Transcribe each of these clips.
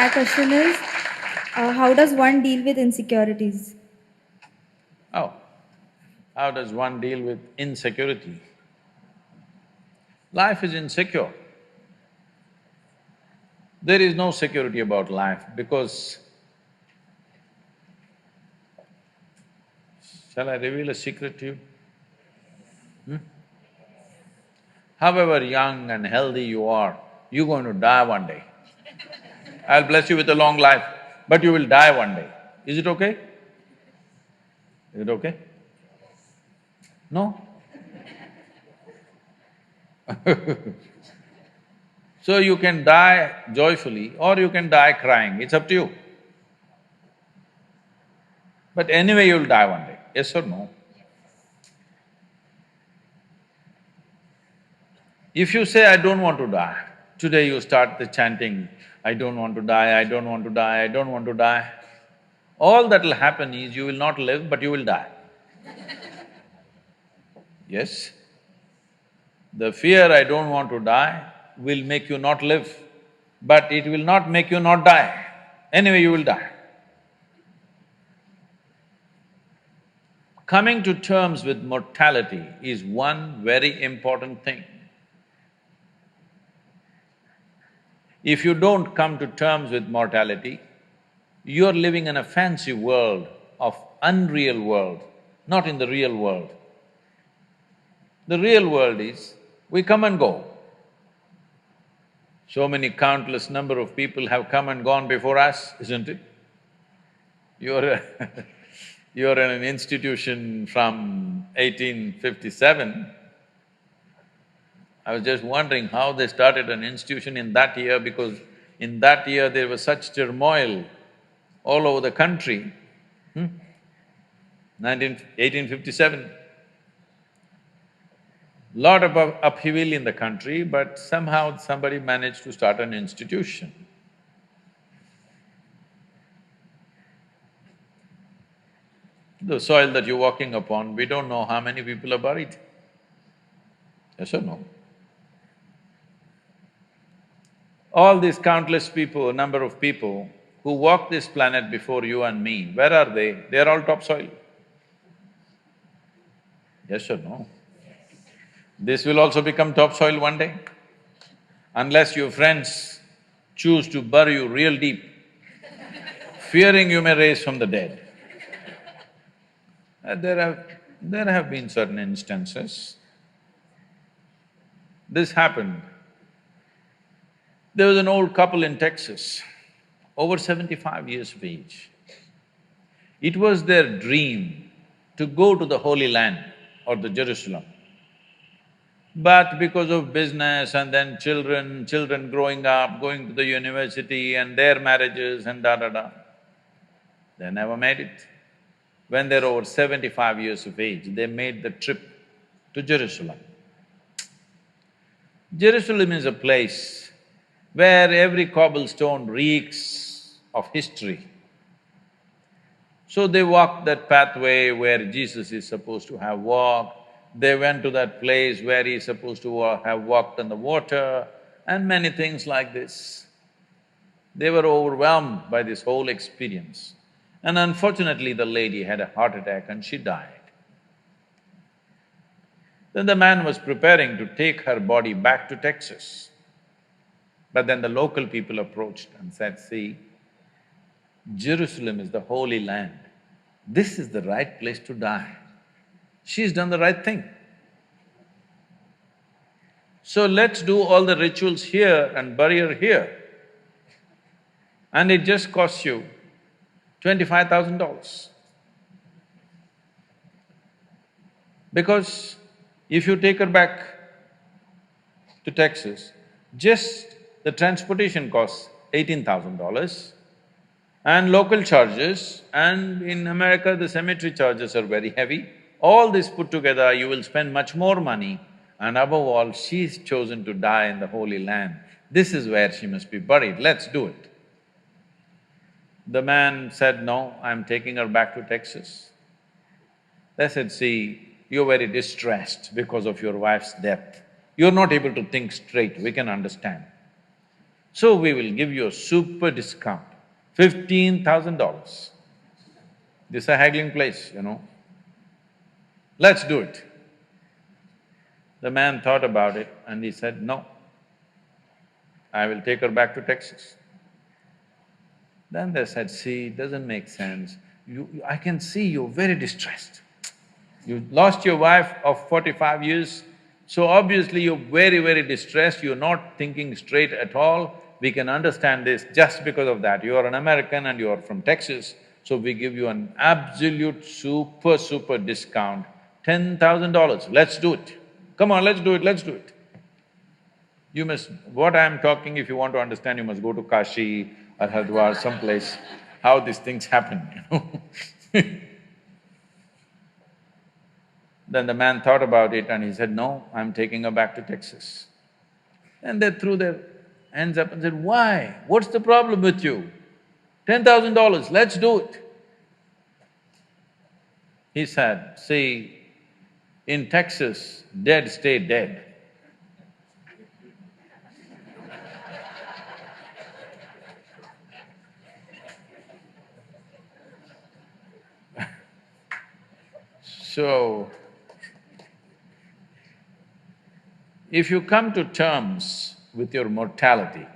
my question is, how does one deal with insecurities? Oh, how does one deal with insecurity? Life is insecure. There is no security about life because… Shall I reveal a secret to you? However young and healthy you are, you're going to die one day. I'll bless you with a long life, but you will die one day. Is it okay? Is it okay? No? So you can die joyfully or you can die crying, it's up to you. But anyway you'll die one day, yes or no? If you say, I don't want to die, today you start the chanting, I don't want to die, I don't want to die, I don't want to die, all that'll happen is you will not live, but you will die. Yes? The fear, I don't want to die, will make you not live, but it will not make you not die. Anyway, you will die. Coming to terms with mortality is one very important thing. If you don't come to terms with mortality, you're living in a fancy world of unreal world, not in the real world. The real world is, we come and go. So many countless number of people have come and gone before us, isn't it? You're you're in an institution from 1857. I was just wondering how they started an institution in that year because in that year there was such turmoil all over the country. 1857. Lot of upheaval in the country, but somehow somebody managed to start an institution. The soil that you're walking upon, we don't know how many people are buried. Yes or no? All these countless people, number of people who walked this planet before you and me, where are they? They're all topsoil. Yes or no? This will also become topsoil one day, unless your friends choose to bury you real deep, fearing you may raise from the dead. There have been certain instances. This happened. There was an old couple in Texas, over 75 years of age. It was their dream to go to the Holy Land or the Jerusalem. But because of business and then children growing up, going to the university and their marriages and da-da-da, they never made it. When they're over 75 years of age, they made the trip to Jerusalem. Jerusalem is a place where every cobblestone reeks of history. So they walked that pathway where Jesus is supposed to have walked, they went to that place where he's supposed to have walked on the water, and many things like this. They were overwhelmed by this whole experience. And unfortunately, the lady had a heart attack and she died. Then the man was preparing to take her body back to Texas. But then the local people approached and said, see, Jerusalem is the Holy Land. This is the right place to die. She's done the right thing. So let's do all the rituals here and bury her here. And it just costs you $25,000. Because if you take her back to Texas, just the transportation costs $18,000 and local charges, and in America the cemetery charges are very heavy. All this put together, you will spend much more money, and above all, she's chosen to die in the Holy Land. This is where she must be buried, let's do it. The man said, no, I'm taking her back to Texas. They said, see, you're very distressed because of your wife's death. You're not able to think straight, we can understand. So we will give you a super discount, $15,000. This is a haggling place, you know. Let's do it. The man thought about it and he said, no, I will take her back to Texas. Then they said, see, it doesn't make sense. I can see you're very distressed. You lost your wife of 45 years, so obviously you're very distressed, you're not thinking straight at all. We can understand this just because of that. You are an American and you are from Texas, so we give you an absolute super discount, $10,000. Let's do it. Come on, let's do it, let's do it. You must… what I'm talking, if you want to understand, you must go to Kashi or Hardwar, someplace, how these things happen, you know. Then the man thought about it and he said, no, I'm taking her back to Texas. And they threw their hands up and said, why? What's the problem with you? $10,000, let's do it. He said, see, in Texas, dead stay dead. So, if you come to terms with your mortality,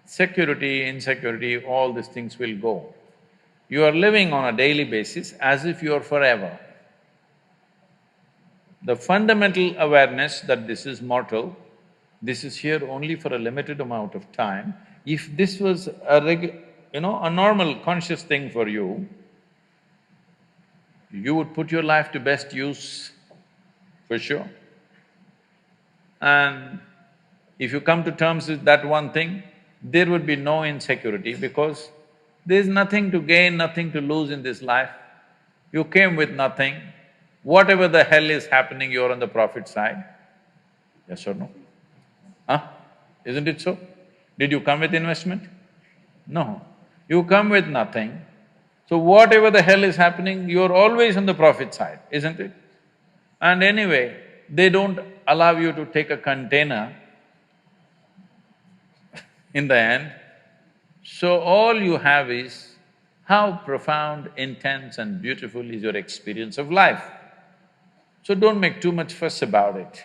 security, insecurity, all these things will go. You are living on a daily basis as if you are forever. The fundamental awareness that this is mortal, this is here only for a limited amount of time, if this was a normal conscious thing for you, you would put your life to best use, for sure. And if you come to terms with that one thing, there would be no insecurity because there's nothing to gain, nothing to lose in this life. You came with nothing. Whatever the hell is happening, you're on the profit side. Yes or no? Huh? Isn't it so? Did you come with investment? No. You come with nothing. So whatever the hell is happening, you're always on the profit side, isn't it? And anyway, they don't allow you to take a container in the end. So all you have is how profound, intense and beautiful is your experience of life. So don't make too much fuss about it.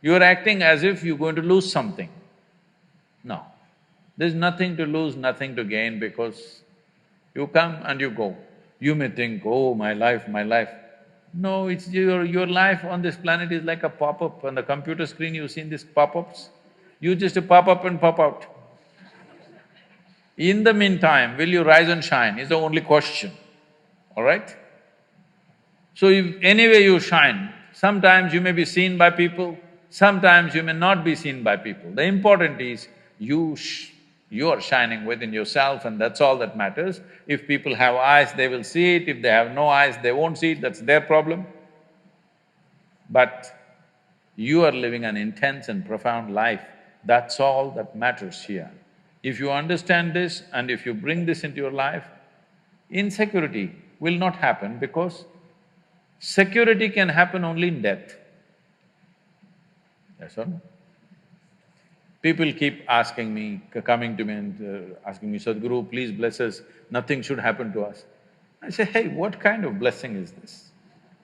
You're acting as if you're going to lose something. No, there's nothing to lose, nothing to gain because you come and you go. You may think, oh, my life, my life. No, it's your life on this planet is like a pop-up. On the computer screen, you've seen these pop-ups? You just pop up and pop out. In the meantime, will you rise and shine is the only question, all right? So if anyway you shine, sometimes you may be seen by people, sometimes you may not be seen by people. The important is you are shining within yourself and that's all that matters. If people have eyes, they will see it, if they have no eyes, they won't see it, that's their problem. But you are living an intense and profound life, that's all that matters here. If you understand this and if you bring this into your life, insecurity will not happen because security can happen only in death. Yes or no? People keep asking me, coming to me and asking me, Sadhguru, please bless us, nothing should happen to us. I say, hey, what kind of blessing is this?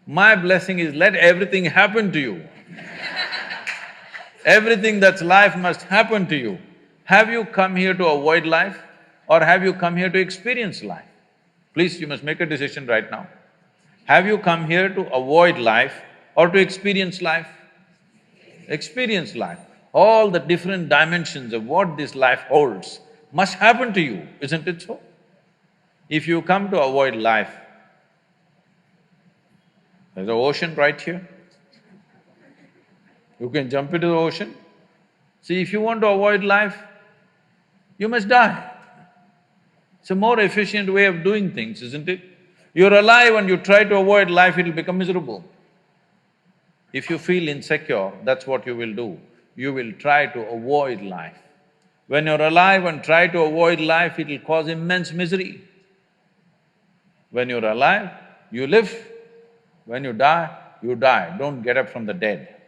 My blessing is let everything happen to you. Everything that's life must happen to you. Have you come here to avoid life or have you come here to experience life? Please, you must make a decision right now. Have you come here to avoid life or to experience life? Experience life. All the different dimensions of what this life holds must happen to you, isn't it so? If you come to avoid life, there's an ocean right here. You can jump into the ocean. See, if you want to avoid life, you must die. It's a more efficient way of doing things, isn't it? You're alive and you try to avoid life, it'll become miserable. If you feel insecure, that's what you will do. You will try to avoid life. When you're alive and try to avoid life, it'll cause immense misery. When you're alive, you live. When you die, don't get up from the dead.